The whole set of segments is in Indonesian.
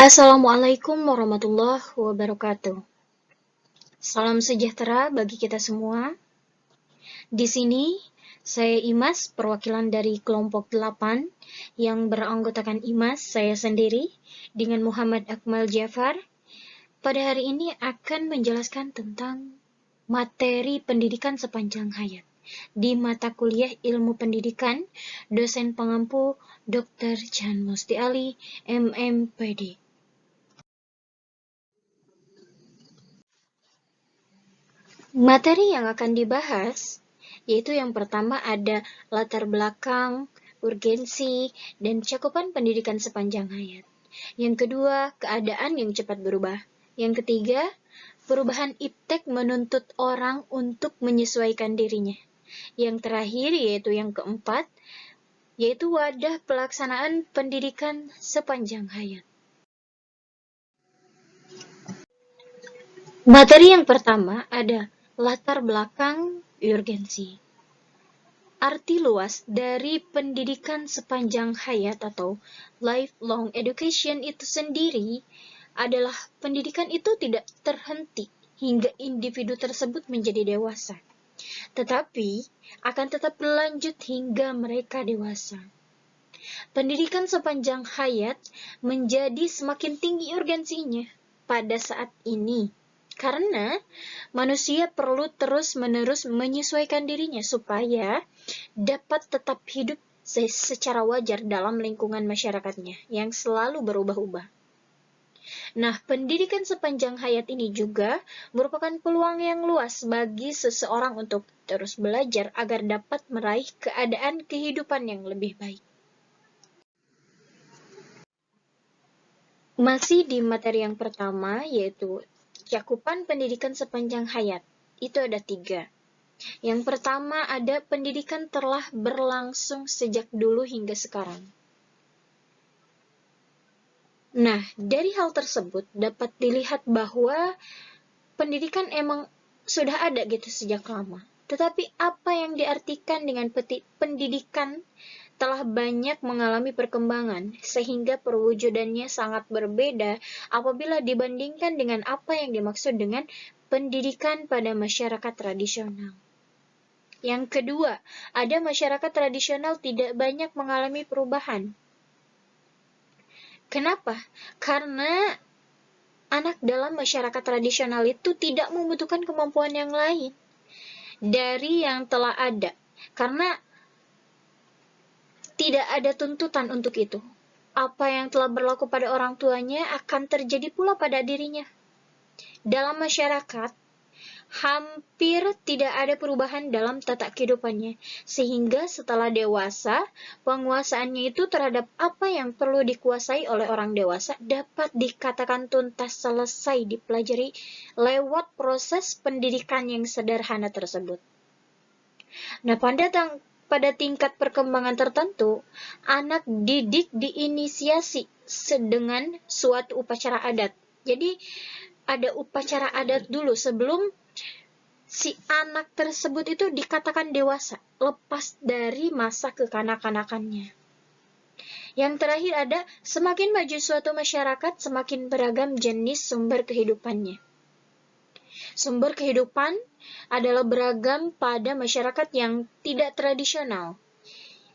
Assalamualaikum warahmatullahi wabarakatuh. Salam sejahtera bagi kita semua. Di sini saya Imas, perwakilan dari kelompok 8 yang beranggotakan Imas, saya sendiri, dengan Muhammad Akmal Jafar. Pada hari ini akan menjelaskan tentang materi pendidikan sepanjang hayat di mata kuliah Ilmu Pendidikan, dosen pengampu Dr. Chan Musti Ali, MMPD. Materi yang akan dibahas yaitu yang pertama ada latar belakang, urgensi, dan cakupan pendidikan sepanjang hayat. Yang kedua, keadaan yang cepat berubah. Yang ketiga, perubahan iptek menuntut orang untuk menyesuaikan dirinya. Yang terakhir yaitu yang keempat, yaitu wadah pelaksanaan pendidikan sepanjang hayat. Materi yang pertama ada latar belakang urgensi. Arti luas dari pendidikan sepanjang hayat atau lifelong education itu sendiri adalah pendidikan itu tidak terhenti hingga individu tersebut menjadi dewasa, tetapi akan tetap berlanjut hingga mereka dewasa. Pendidikan sepanjang hayat menjadi semakin tinggi urgensinya pada saat ini, karena manusia perlu terus-menerus menyesuaikan dirinya supaya dapat tetap hidup secara wajar dalam lingkungan masyarakatnya yang selalu berubah-ubah. Nah, pendidikan sepanjang hayat ini juga merupakan peluang yang luas bagi seseorang untuk terus belajar agar dapat meraih keadaan kehidupan yang lebih baik. Masih di materi yang pertama, yaitu cakupan pendidikan sepanjang hayat. Itu ada 3. Yang pertama ada pendidikan telah berlangsung sejak dulu hingga sekarang. Nah, dari hal tersebut dapat dilihat bahwa pendidikan emang sudah ada gitu sejak lama. Tetapi apa yang diartikan dengan pendidikan telah banyak mengalami perkembangan sehingga perwujudannya sangat berbeda apabila dibandingkan dengan apa yang dimaksud dengan pendidikan pada masyarakat tradisional. Yang kedua, ada masyarakat tradisional tidak banyak mengalami perubahan. Kenapa? Karena anak dalam masyarakat tradisional itu tidak membutuhkan kemampuan yang lain dari yang telah ada. Karena tidak ada tuntutan untuk itu. Apa yang telah berlaku pada orang tuanya akan terjadi pula pada dirinya. Dalam masyarakat, hampir tidak ada perubahan dalam tata kehidupannya, sehingga setelah dewasa, penguasaannya itu terhadap apa yang perlu dikuasai oleh orang dewasa dapat dikatakan tuntas selesai dipelajari lewat proses pendidikan yang sederhana tersebut. Nah, pada tingkat perkembangan tertentu, anak didik diinisiasi dengan suatu upacara adat. Jadi, ada upacara adat dulu sebelum si anak tersebut itu dikatakan dewasa, lepas dari masa kekanak-kanakannya. Yang terakhir ada, semakin maju suatu masyarakat, semakin beragam jenis sumber kehidupannya. Sumber kehidupan adalah beragam pada masyarakat yang tidak tradisional.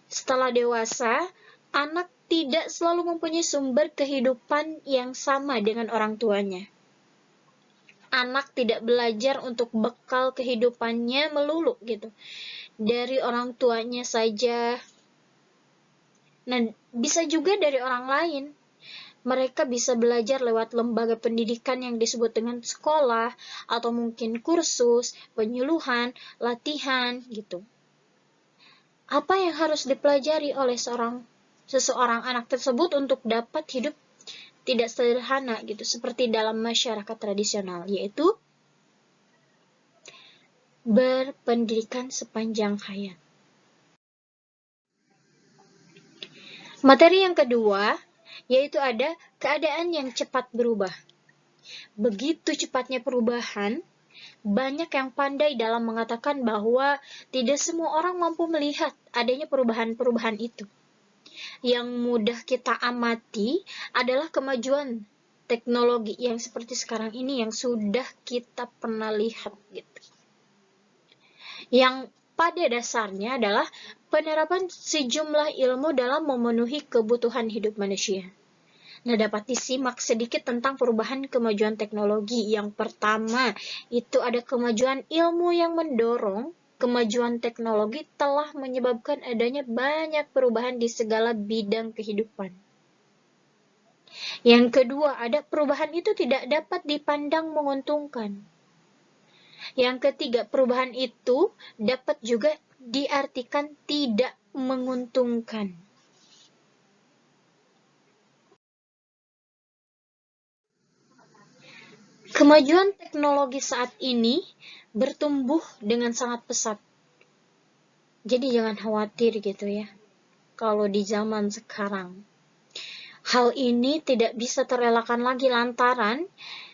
Setelah dewasa, anak tidak selalu mempunyai sumber kehidupan yang sama dengan orang tuanya. Anak tidak belajar untuk bekal kehidupannya melulu gitu dari orang tuanya saja. Nah, bisa juga dari orang lain. Mereka bisa belajar lewat lembaga pendidikan yang disebut dengan sekolah atau mungkin kursus, penyuluhan, latihan gitu. Apa yang harus dipelajari oleh seseorang anak tersebut untuk dapat hidup tidak sederhana gitu seperti dalam masyarakat tradisional, yaitu berpendidikan sepanjang hayat. Materi yang kedua yaitu ada keadaan yang cepat berubah. Begitu cepatnya perubahan, banyak yang pandai dalam mengatakan bahwa tidak semua orang mampu melihat adanya perubahan-perubahan itu. Yang mudah kita amati adalah kemajuan teknologi yang seperti sekarang ini yang sudah kita pernah lihat gitu. Yang pada dasarnya adalah penerapan sejumlah ilmu dalam memenuhi kebutuhan hidup manusia. Nah, dapat disimak sedikit tentang perubahan kemajuan teknologi. Yang pertama, itu ada kemajuan ilmu yang mendorong. Kemajuan teknologi telah menyebabkan adanya banyak perubahan di segala bidang kehidupan. Yang kedua, ada perubahan itu tidak dapat dipandang menguntungkan. Yang ketiga, perubahan itu dapat juga diartikan tidak menguntungkan. Kemajuan teknologi saat ini bertumbuh dengan sangat pesat. Jadi jangan khawatir gitu ya, kalau di zaman sekarang. Hal ini tidak bisa terelakkan lagi lantaran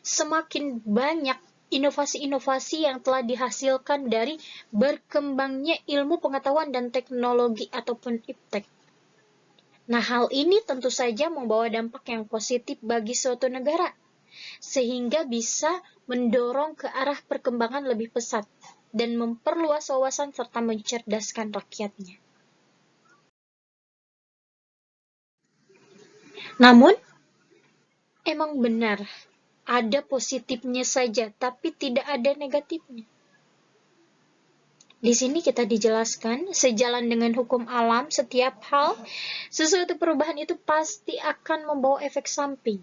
semakin banyak inovasi-inovasi yang telah dihasilkan dari berkembangnya ilmu pengetahuan dan teknologi ataupun iptek. Nah, hal ini tentu saja membawa dampak yang positif bagi suatu negara, sehingga bisa mendorong ke arah perkembangan lebih pesat dan memperluas wawasan serta mencerdaskan rakyatnya. Namun, emang benar, ada positifnya saja, tapi tidak ada negatifnya. Di sini kita dijelaskan, sejalan dengan hukum alam, setiap hal, sesuatu perubahan itu pasti akan membawa efek samping.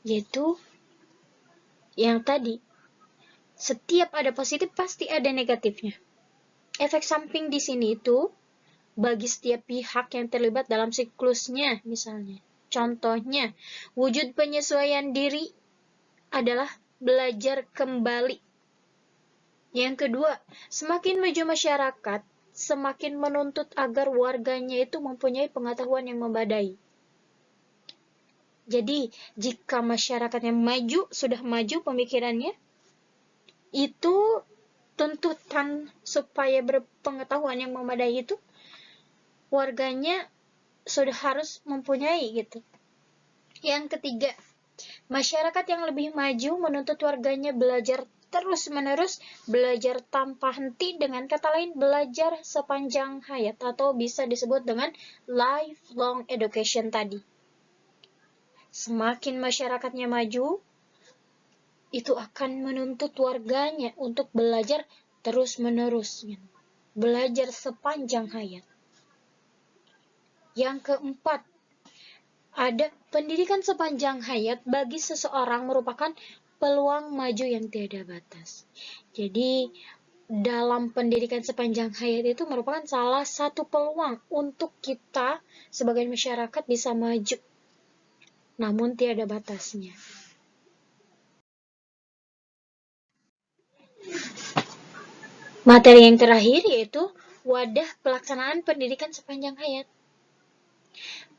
Yaitu, yang tadi, setiap ada positif pasti ada negatifnya. Efek samping di sini itu, bagi setiap pihak yang terlibat dalam siklusnya, misalnya. Contohnya, wujud penyesuaian diri adalah belajar kembali. Yang kedua, semakin maju masyarakat, semakin menuntut agar warganya itu mempunyai pengetahuan yang memadai. Jadi, jika masyarakat yang maju, sudah maju pemikirannya, itu tuntutan supaya berpengetahuan yang memadai itu, warganya sudah harus mempunyai gitu. Yang ketiga, masyarakat yang lebih maju menuntut warganya belajar terus-menerus, belajar tanpa henti, dengan kata lain belajar sepanjang hayat atau bisa disebut dengan lifelong education tadi. Semakin masyarakatnya maju, itu akan menuntut warganya untuk belajar terus-menerus, belajar sepanjang hayat. Yang keempat, ada pendidikan sepanjang hayat bagi seseorang merupakan peluang maju yang tiada batas. Jadi, dalam pendidikan sepanjang hayat itu merupakan salah satu peluang untuk kita sebagai masyarakat bisa maju, namun tiada batasnya. Materi yang terakhir yaitu wadah pelaksanaan pendidikan sepanjang hayat.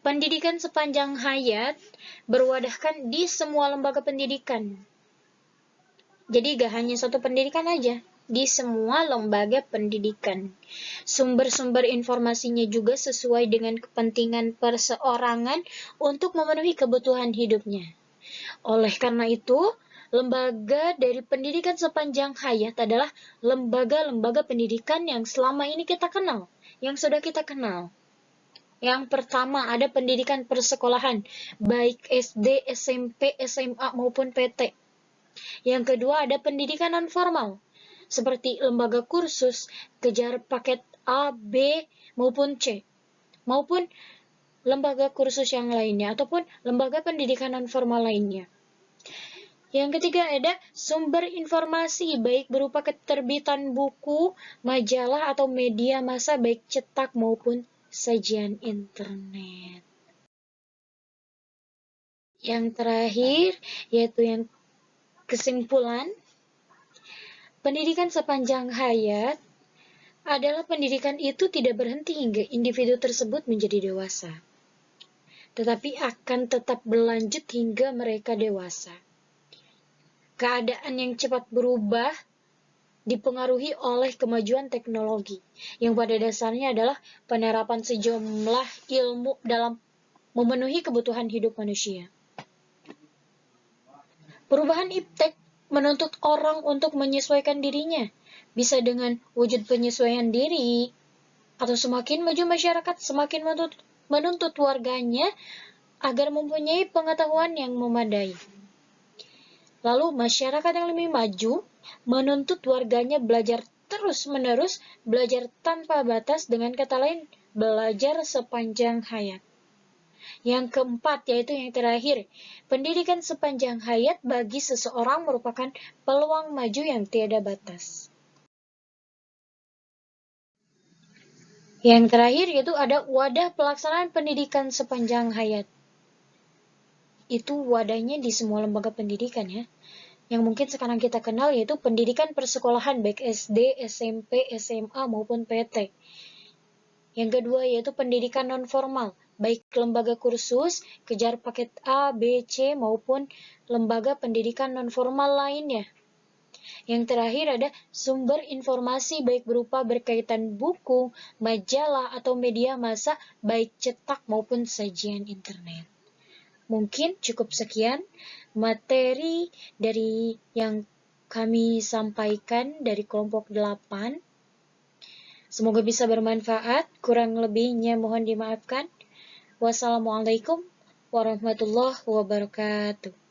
Pendidikan sepanjang hayat berwadahkan di semua lembaga pendidikan. Jadi gak hanya satu pendidikan aja, di semua lembaga pendidikan. Sumber-sumber informasinya juga sesuai dengan kepentingan perseorangan untuk memenuhi kebutuhan hidupnya. Oleh karena itu, lembaga dari pendidikan sepanjang hayat adalah lembaga-lembaga pendidikan yang selama ini kita kenal, yang sudah kita kenal. Yang pertama ada pendidikan persekolahan, baik SD, SMP, SMA maupun PT. Yang kedua ada pendidikan non-formal, seperti lembaga kursus, kejar paket A, B, maupun C, maupun lembaga kursus yang lainnya, ataupun lembaga pendidikan non-formal lainnya. Yang ketiga ada sumber informasi, baik berupa keterbitan buku, majalah, atau media massa, baik cetak maupun sajian internet. Yang terakhir, yaitu yang kesimpulan, pendidikan sepanjang hayat adalah pendidikan itu tidak berhenti hingga individu tersebut menjadi dewasa, tetapi akan tetap berlanjut hingga mereka dewasa. Keadaan yang cepat berubah dipengaruhi oleh kemajuan teknologi, yang pada dasarnya adalah penerapan sejumlah ilmu dalam memenuhi kebutuhan hidup manusia. Perubahan iptek menuntut orang untuk menyesuaikan dirinya, bisa dengan wujud penyesuaian diri, atau semakin maju masyarakat semakin menuntut warganya agar mempunyai pengetahuan yang memadai. Lalu masyarakat yang lebih maju menuntut warganya belajar terus-menerus, belajar tanpa batas, dengan kata lain, belajar sepanjang hayat. Yang keempat, yaitu yang terakhir, pendidikan sepanjang hayat bagi seseorang merupakan peluang maju yang tiada batas. Yang terakhir yaitu ada wadah pelaksanaan pendidikan sepanjang hayat. Itu wadahnya di semua lembaga pendidikan ya. Yang mungkin sekarang kita kenal yaitu pendidikan persekolahan baik SD, SMP, SMA maupun PT. Yang kedua yaitu pendidikan non-formal, baik lembaga kursus, kejar paket A, B, C maupun lembaga pendidikan non-formal lainnya. Yang terakhir ada sumber informasi baik berupa berkaitan buku, majalah, atau media massa baik cetak maupun sajian internet. Mungkin cukup sekian materi dari yang kami sampaikan dari kelompok 8. Semoga bisa bermanfaat, kurang lebihnya mohon dimaafkan. Wassalamualaikum warahmatullahi wabarakatuh.